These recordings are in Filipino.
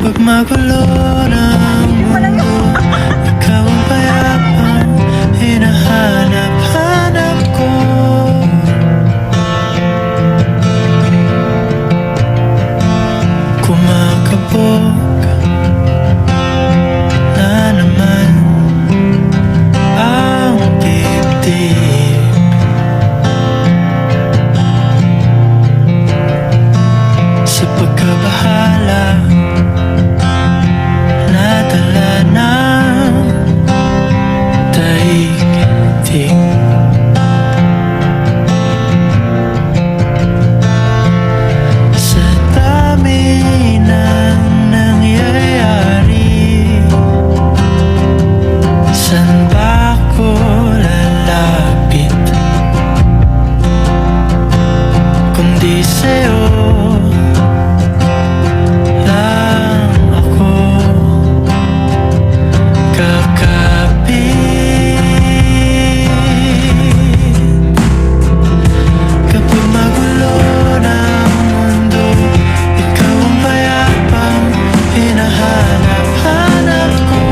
Kapag magulo ng mundo, ikaw ang payapang hinahanap-hanap ko. Kumakabog na naman ang dibdib. Sa pagkabahala, nadala ng daigdig. Sa dami ng nangyayari, saan ba ako lalapit kundi sa'yo lang ako kakapit. Kapag magulo ng mundo, ikaw ang payapang hinahanap-hanap ko.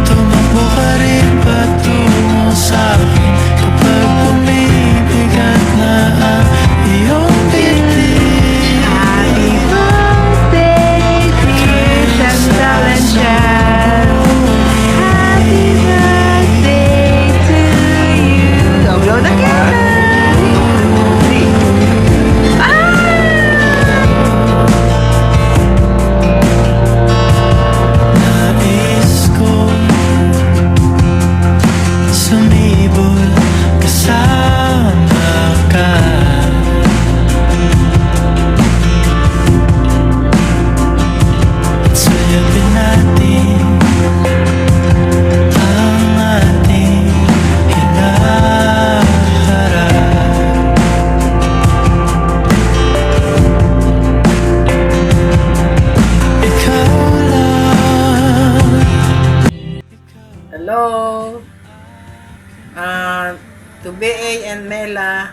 Tumakbo ka rin patungo sa'kin kapag bumibigat na ang iyong bibig. Happy birthday, dear Chantal and Jazz. Happy birthday to you. Don't blow the candle. Nais kong sumibol kasama ka. At sayapin natin ang ating hinaharap. Ikaw lang. Hello, to BA and Mela,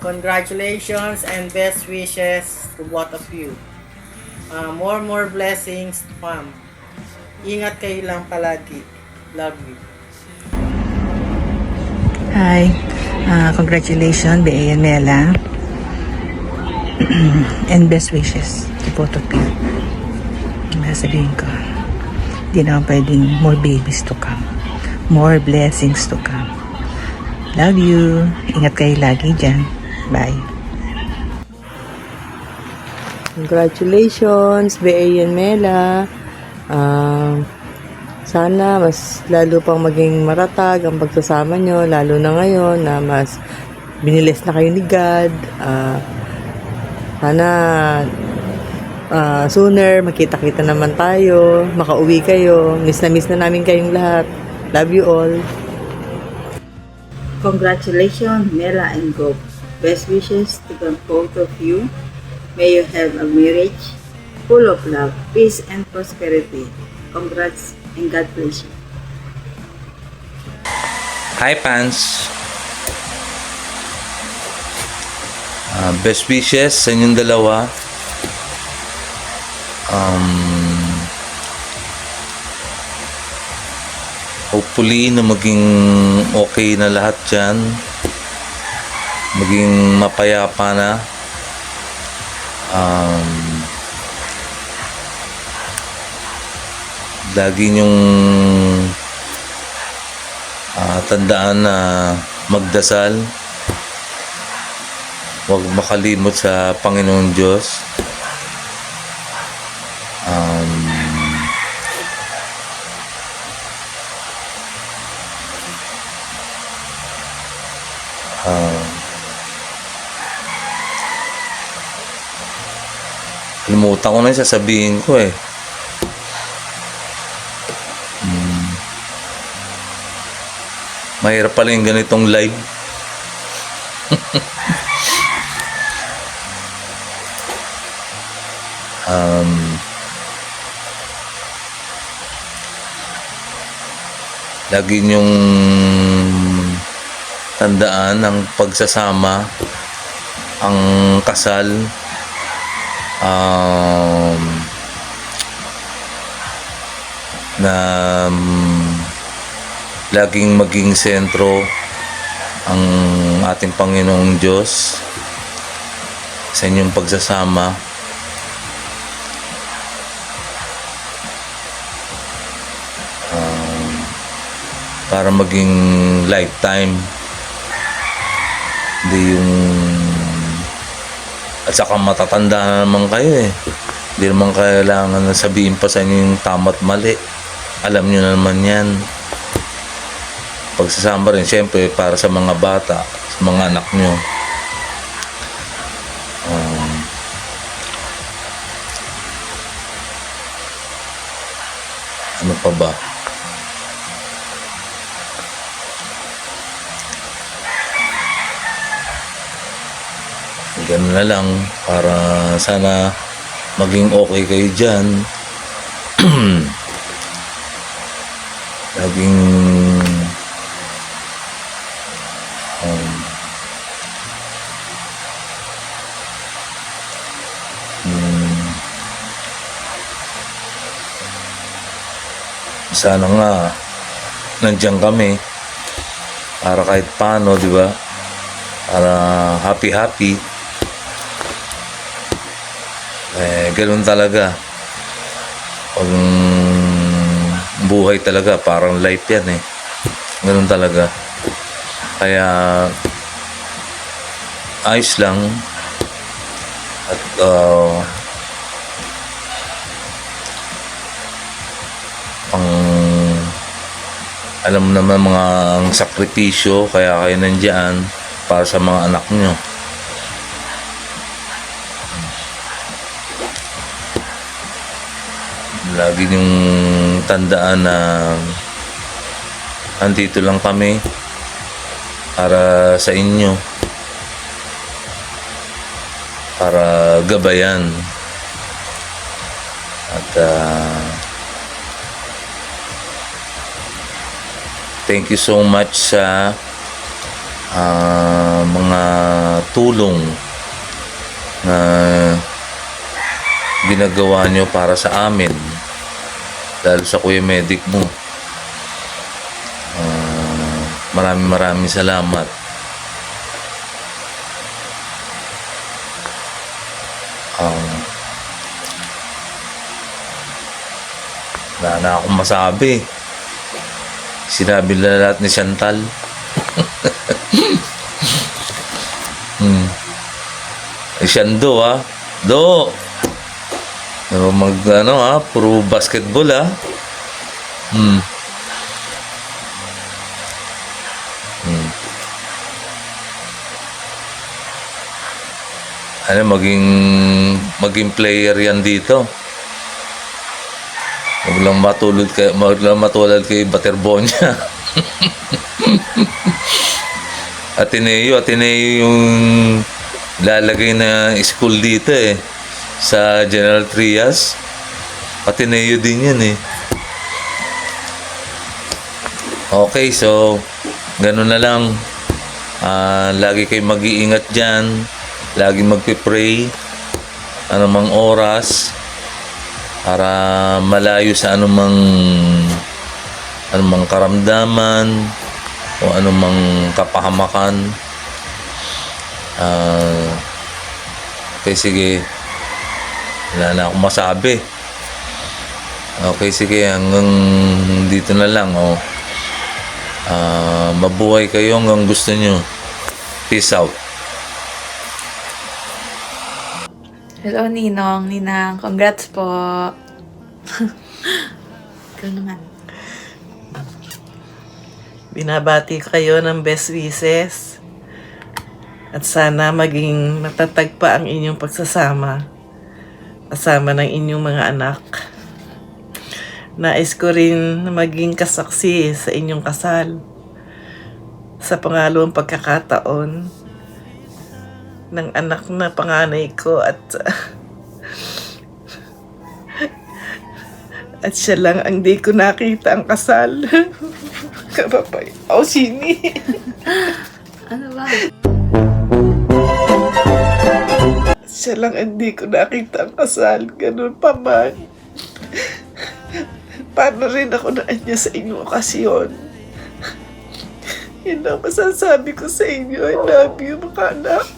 congratulations and best wishes to both of you. More blessings to come. Ingat kayo lang palagi. Love you. Hi, congratulations, BA and Mela. And best wishes to both of you. Sabihin ko, hindi naman pwedeng more babies to come. More blessings to come. Love you. Ingat kayo lagi dyan. Bye. Congratulations, BA and Mela. Sana mas lalo pang maging maratag ang pagsasama nyo, lalo na ngayon na mas binilis na kayo ni God. Sana sooner makita-kita naman tayo, makauwi kayo. Miss na namin kayong lahat. Love you all. Congratulations, Mela and Gob. Best wishes to the both of you. May you have a marriage full of love, peace, and prosperity. Congrats and God bless you. Hi, Pans. Best wishes sa inyong dalawa. Hopefully na maging okay na lahat dyan. Maging mapayapa na. Lagi niyong tandaan na magdasal. Huwag makalimot sa Panginoon Diyos. Limutan ko na yung sasabihin ko eh. Mahirap pala yung ganitong live. Lagi niyong tandaan ang pagsasama ang kasal na laging maging sentro ang ating Panginoong Diyos sa inyong pagsasama. Para maging lifetime, hindi yung at saka matatanda na naman kayo eh, hindi naman kailangan na sabihin pa sa inyo yung tama at mali, alam nyo na naman yan. Pagsasama rin syempre para sa mga bata, sa mga anak nyo. Ano pa ba? Ganun na lang para sana maging okay kayo dyan. Laging sana nga nandiyan kami para kahit paano, di ba? Para happy. Ganoon talaga. Pag buhay talaga, parang life yan eh. Ganoon talaga. Kaya ayos lang. At alam mo naman mga ang sakripisyo, kaya kayo nandiyan para sa mga anak nyo. Lagi yung tandaan na andito lang kami para sa inyo, para gabayan. At thank you so much sa mga tulong na ginagawa nyo para sa amin, lalo sa Kuya Medic mo. Maraming salamat. Wala na akong masabi. Sinabi na lahat ni Chantal. Shando Do. Puro basketball maging player yan dito. Huwag lang matulad kay Baterbonia. Ateneo yung lalagay na school dito eh, sa General Trias. Ateneo din yan eh. Okay, so ganun na lang. Lagi kayo mag-iingat dyan. Lagi magpipray anumang oras para malayo sa anumang karamdaman o anumang kapahamakan. Okay, sige. Wala na akong masabi. Okay, sige. Hanggang dito na lang. Mabuhay kayo hanggang gusto nyo. Peace out. Hello, Ninang. Congrats po. Ikaw naman. Binabati kayo ng best wishes. At sana maging matatag pa ang inyong pagsasama. Kasama ng inyong mga anak. Nais ko rin maging kasaksi sa inyong kasal. Sa pangalawang pagkakataon ng anak na panganay ko at siya lang ang di ko nakita ang kasal. Kapapay. Sini. Ano ba? Siya lang hindi ko nakita ang kasal. Ganun pa man. Paano rin ako naanya sa inyong okasyon? Yun ang masasabi ko sa inyo. I love you, mga anak.